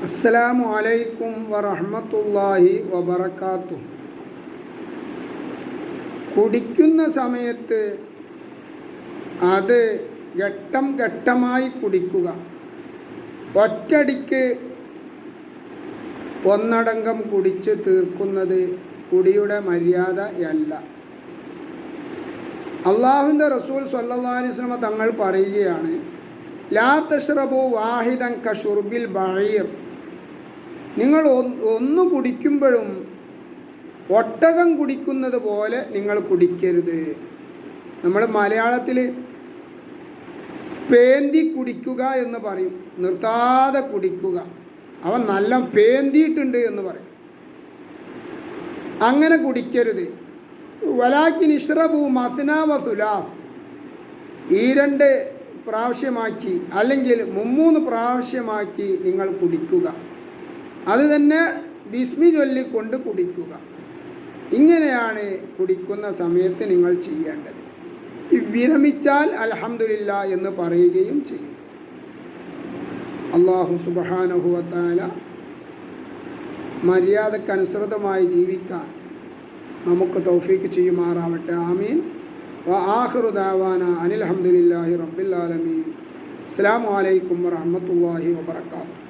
അസ്സലാമു അലൈക്കും വറഹ്മത്തുള്ളാഹി വബറകാതുഹു. കുടിക്കുന്ന സമയത്ത് അത് ഘട്ടം ഘട്ടമായി കുടിക്കുക. ഒറ്റടിക്ക് ഒന്നടങ്കം കുടിച്ച് തീർക്കുന്നത് കുടിയുടെ മര്യാദയല്ല. അള്ളാഹുവിൻ്റെ റസൂൽ സ്വല്ലല്ലാഹു അലൈഹി വസല്ലം തങ്ങൾ പറയുകയാണ്, ലാ തശ്റബു വാഹിദൻ കശുർബിൽ ബഈർ. നിങ്ങൾ ഒന്ന് കുടിക്കുമ്പോഴും ഒട്ടകം കുടിക്കുന്നത് പോലെ നിങ്ങൾ കുടിക്കരുത്. നമ്മൾ മലയാളത്തിൽ പേന്തി കുടിക്കുക എന്ന് പറയും. നിർത്താതെ കുടിക്കുക, അവൻ നല്ല പേന്തിയിട്ടുണ്ട് എന്ന് പറയും. അങ്ങനെ കുടിക്കരുത്. വലാകിൻ ഇശ്റബു മസ്നാ വസുലാസ്. ഈ 2 പ്രാവശ്യമാക്കി അല്ലെങ്കിൽ 3 പ്രാവശ്യമാക്കി നിങ്ങൾ കുടിക്കുക. അത് തന്നെ ബിസ്മി ചൊല്ലിക്കൊണ്ട് കുടിക്കുക. ഇങ്ങനെയാണ് കുടിക്കുന്ന സമയത്ത് നിങ്ങൾ ചെയ്യേണ്ടത്. വിരമിച്ചാൽ അൽഹംദുലില്ലാ എന്ന് പറയുകയും ചെയ്യും. അല്ലാഹു സുബ്ഹാനഹു വ തആല മര്യാദക്കനുസൃതമായി ജീവിക്കാൻ നമുക്ക് തൗഫീക്ക് ചെയ്യുമാറാവട്ടെ. ആമീൻ. വആഖിറു ദഅവാന അനിൽ ഹംദുലില്ലാഹി റബ്ബിൽ ആലമീൻ. അസ്സലാമു അലൈക്കും വറഹ്മത്തുള്ളാഹി വബറകാതുഹു.